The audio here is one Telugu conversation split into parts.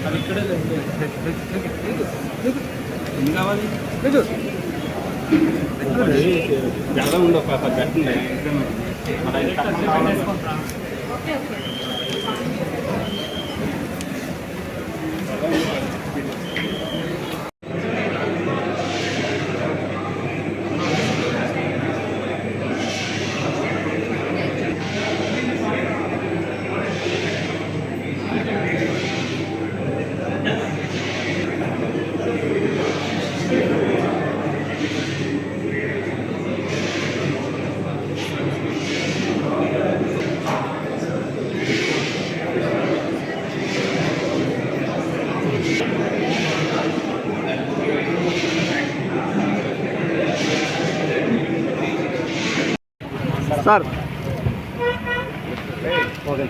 అది ఇక్కడే ఎన్ని కావాలి జాగా ఉండే ఒక గట్టుండే sir okay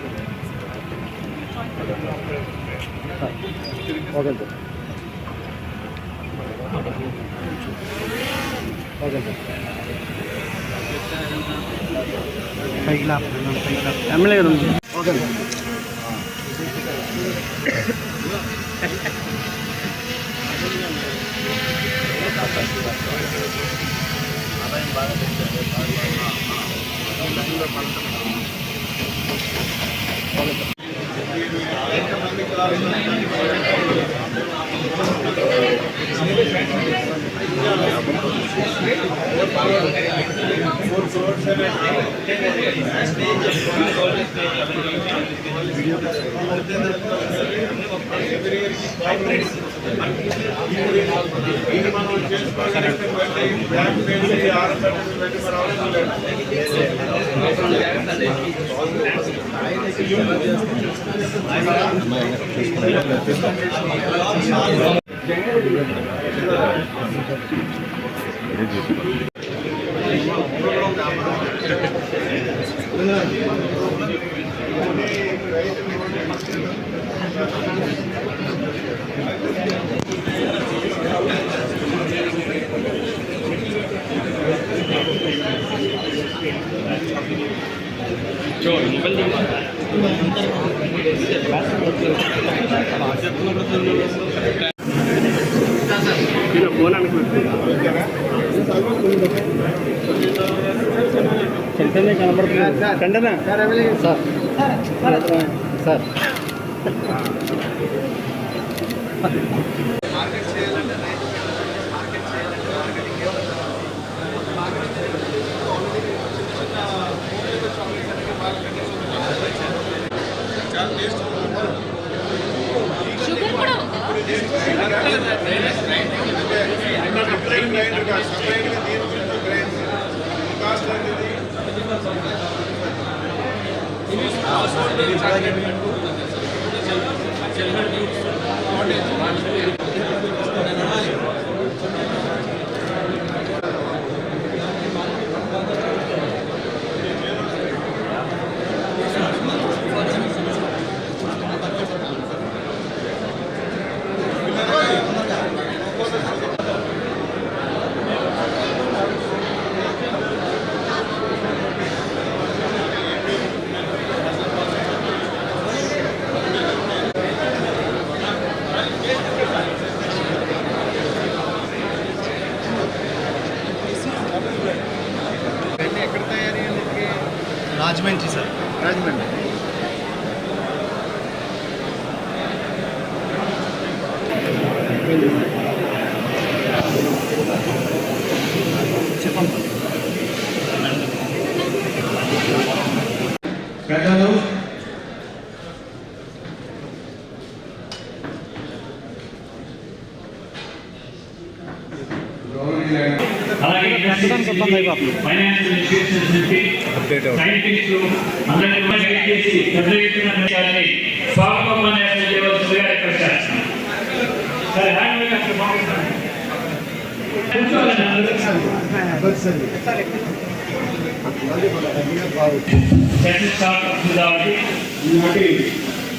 okay sir okay sir పైకి ఎమ్మెల్యే గారు ఓకే సార్ చైతన్య కనపడుతుంది కంటనా sir sir Rajahmundry sir Rajahmundry చెప్పండి పెద్దలు అలాగే ఫైనాన్షియల్ ఇన్స్టిట్యూషన్స్ నుంచి సైంటిస్టులు అందరినీ గైడ్ చేసి పెద్ద ఎత్తున విషయాన్ని స్వాగతం చేయవలసిందిగా రిక్వెస్ట్ చేస్తున్నాను. సరే హ్యాండ్ అక్కడ బాగుంటుంది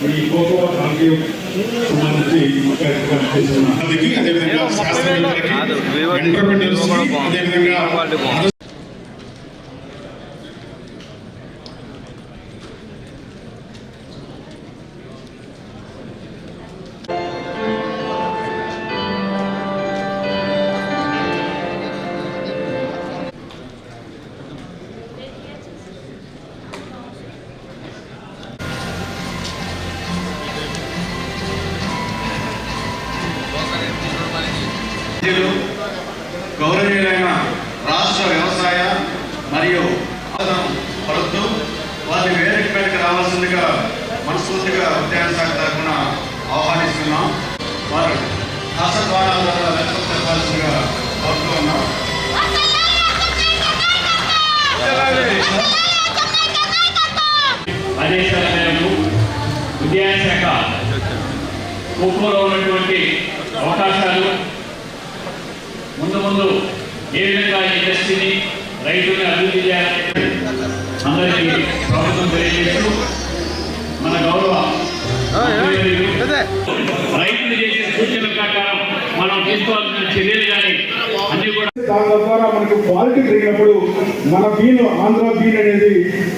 ఈ కోకో ఆంగ్యం సంబంధించి అదేవిధంగా అదేవిధంగా గౌరవనీయులైన రాష్ట్ర వ్యవసాయ మరియు పలుతూ వారిని వేదిక మీదకి రావాల్సిందిగా మనస్ఫూర్తిగా ఉద్యాన శాఖ తరఫున ఆహ్వానిస్తున్నాం. వారు హస్తద్వారాల ద్వారా లక్ష్యం చెప్పాల్సిందిగా కోరుతూ ఉన్నాం. ఆదేశాల మేరకు ఉద్యాన శాఖ ఖోఖోలో ఉన్నటువంటి అవకాశాలు ముందు ఏ విధంగా ఇండస్ట్రీని రైతుల్ని అభివృద్ధి చేయాలని అందరికీ స్వాగతం తెలియజేస్తూ మన గౌరవ రైతులు చేసే సూచనల ప్రకారం మనం తీసుకోవాల్సిన చర్యలు కానీ అన్ని కూడా దాని ద్వారా మనకు క్వాలిటీ పెరిగినప్పుడు మన బీన్ ఆంధ్ర బీన్ అనేది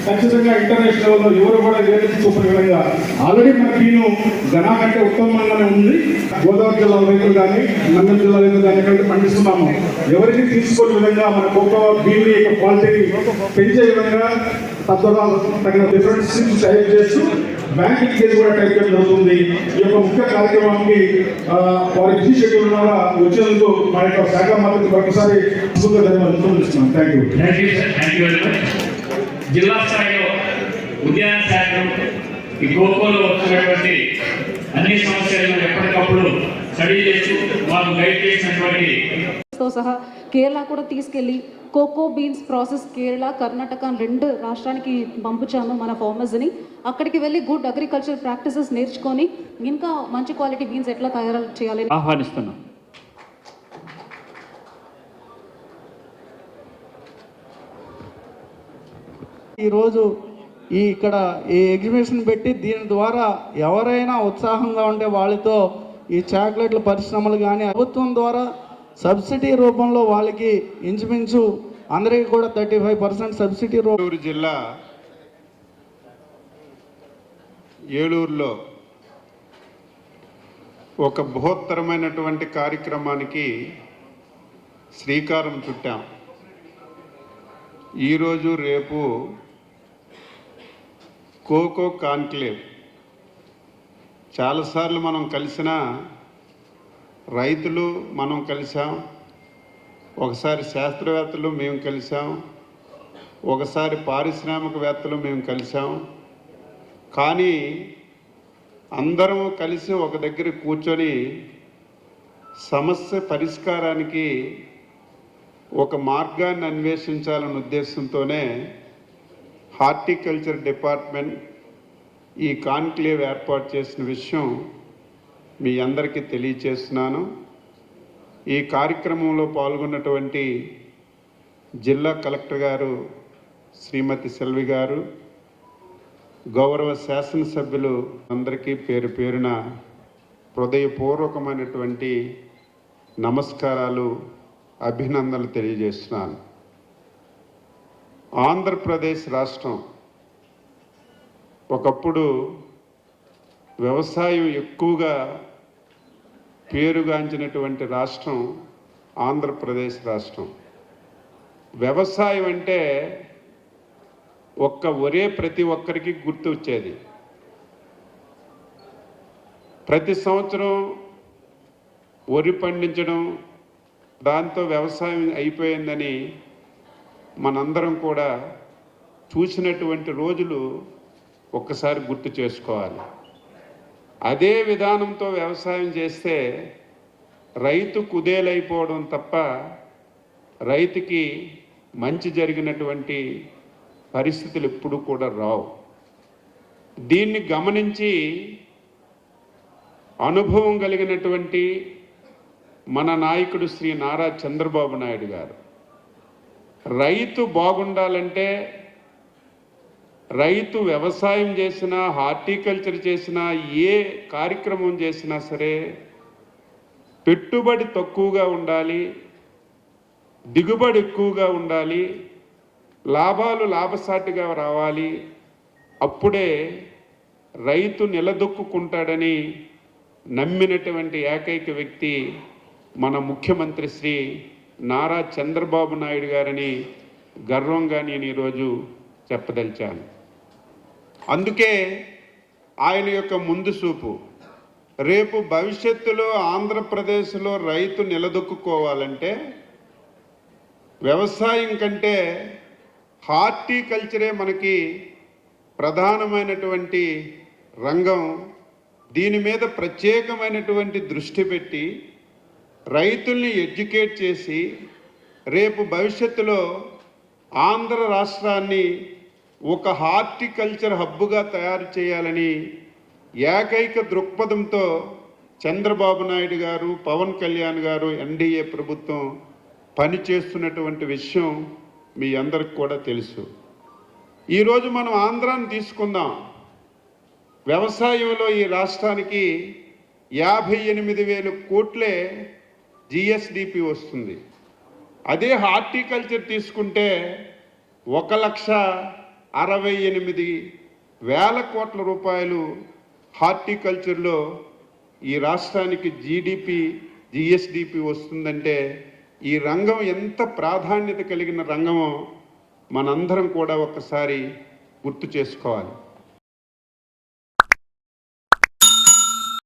ఖచ్చితంగా ఇంటర్నేషనల్ లెవెల్లో ఎవరు కూడా వేరే చూపని విధంగా ఆల్రెడీ మన బీను ఘనా కంటే ఉత్తమంగానే ఉంది. గోదావరి జిల్లా రైతులు కానీ నంద్యాల జిల్లా రైతులు కానీ ఎక్కడైతే పండిస్తున్నాము ఎవరికి తీసుకునే విధంగా మన కోకో బీన్ యొక్క క్వాలిటీని పెంచే విధంగా తద్వారా తగిన డిఫరెంట్ స్కీమ్స్ టైప్ చేస్తూ బ్యాంకింగ్ కేసు కూడా టైప్ చేయడం జరుగుతుంది. ఈ యొక్క ముఖ్య కార్యక్రమానికి వారి బిజీ షెడ్యూల్ ద్వారా వచ్చేందుకు మా యొక్క శాఖ మంత్రికి ఒకసారి ధన్యవాదాలు. Thank you. జిల్లా స్థాయిలో ఉద్యాన శాఖను ఈ కోకోలో వచ్చినటువంటి అన్ని సమస్యలను ఎప్పటికప్పుడు స్టడీ చేస్తూ వాళ్ళు గైడ్ చేసినటువంటి తో సహా కేరళ కూడా తీసుకెళ్ళి cocoa beans process Kerala Karnataka 2 రాష్ట్రానికి పంపించాము మన ఫార్మర్స్ని. అక్కడికి వెళ్ళి గుడ్ అగ్రికల్చర్ ప్రాక్టీసెస్ నేర్చుకొని ఇంకా మంచి క్వాలిటీ బీన్స్ ఎట్లా తయారు చేయాలి ఆహ్వానిస్తున్నాం. ఈరోజు ఇక్కడ ఈ ఎగ్జిబిషన్ పెట్టి దీని ద్వారా ఎవరైనా ఉత్సాహంగా ఉంటే వాళ్ళతో ఈ చాక్లెట్ల పరిశ్రమలు కానీ ప్రభుత్వం ద్వారా సబ్సిడీ రూపంలో వాళ్ళకి ఇంచుమించు అందరికీ కూడా 35% సబ్సిడీ ఏలూరు జిల్లా ఏలూరులో ఒక బృహత్తరమైనటువంటి కార్యక్రమానికి శ్రీకారం చుట్టాం. ఈరోజు రేపు కోకో కాన్క్లేవ్. చాలాసార్లు మనం కలిసిన రైతులు మనం కలిసాం, ఒకసారి శాస్త్రవేత్తలు మేము కలిసాం, ఒకసారి పారిశ్రామికవేత్తలు మేము కలిసాం. కానీ అందరం కలిసి ఒక దగ్గర కూర్చొని సమస్య పరిష్కారానికి ఒక మార్గాన్ని అన్వేషించాలనే ఉద్దేశంతోనే హార్టికల్చర్ డిపార్ట్మెంట్ ఈ కాన్క్లేవ్ ఏర్పాటు చేసిన విషయం మీ అందరికీ తెలియచేస్తున్నాను. ఈ కార్యక్రమంలో పాల్గొన్నటువంటి జిల్లా కలెక్టర్ గారు శ్రీమతి సెల్వి గారు, గౌరవ శాసనసభ్యులు అందరికీ పేరు పేరున హృదయపూర్వకమైనటువంటి నమస్కారాలు, అభినందనలు తెలియజేస్తున్నాను. ఆంధ్రప్రదేశ్ రాష్ట్రం ఒకప్పుడు వ్యవసాయం ఎక్కువగా పేరుగాంచినటువంటి రాష్ట్రం ఆంధ్రప్రదేశ్ రాష్ట్రం. వ్యవసాయం అంటే ఒరే ప్రతి ఒక్కరికి గుర్తు వచ్చేది. ప్రతి సంవత్సరం వరి పండించడం, దాంతో వ్యవసాయం అయిపోయిందని మనందరం కూడా చూసినటువంటి రోజులు ఒక్కసారి గుర్తు చేసుకోవాలి. అదే విధానంతో వ్యవసాయం చేస్తే రైతు కుదేలైపోవడం తప్ప రైతుకి మంచి జరిగినటువంటి పరిస్థితులు ఎప్పుడు కూడా రావు. దీన్ని గమనించి అనుభవం కలిగినటువంటి మన నాయకుడు శ్రీ నారా చంద్రబాబు నాయుడు గారు రైతు బాగుండాలంటే, రైతు వ్యవసాయం చేసినా, హార్టికల్చర్ చేసినా, ఏ కార్యక్రమం చేసినా సరే పెట్టుబడి తక్కువగా ఉండాలి, దిగుబడి ఎక్కువగా ఉండాలి, లాభాలు లాభసాటిగా రావాలి. అప్పుడే రైతు నిలదొక్కుంటాడని నమ్మినటువంటి ఏకైక వ్యక్తి మన ముఖ్యమంత్రి శ్రీ నారా చంద్రబాబు నాయుడు గారని గర్వంగా నేను ఈరోజు చెప్పదలిచాను. అందుకే ఆయన యొక్క ముందు చూపు, రేపు భవిష్యత్తులో ఆంధ్రప్రదేశ్లో రైతు నిలదొక్కుకోవాలంటే వ్యవసాయం కంటే హార్టికల్చరే మనకి ప్రధానమైనటువంటి రంగం. దీని మీద ప్రత్యేకమైనటువంటి దృష్టి పెట్టి రైతుల్ని ఎడ్యుకేట్ చేసి రేపు భవిష్యత్తులో ఆంధ్ర రాష్ట్రాన్ని ఒక హార్టికల్చర్ హబ్బుగా తయారు చేయాలని ఏకైక దృక్పథంతో చంద్రబాబు నాయుడు గారు, పవన్ కళ్యాణ్ గారు, ఎన్డీఏ ప్రభుత్వం పనిచేస్తున్నటువంటి విషయం మీ అందరికి కూడా తెలుసు. ఈరోజు మనం ఆంధ్రాన్ని తీసుకుందాం. వ్యవసాయంలో ఈ రాష్ట్రానికి 58,000 కోట్లే జిఎస్డిపి వస్తుంది. అదే హార్టికల్చర్ తీసుకుంటే 1,68,000 కోట్ల రూపాయలు హార్టికల్చర్లో ఈ రాష్ట్రానికి జిఎస్డిపి వస్తుందంటే ఈ రంగం ఎంత ప్రాధాన్యత కలిగిన రంగమో మనందరం కూడా ఒక్కసారి గుర్తు చేసుకోవాలి.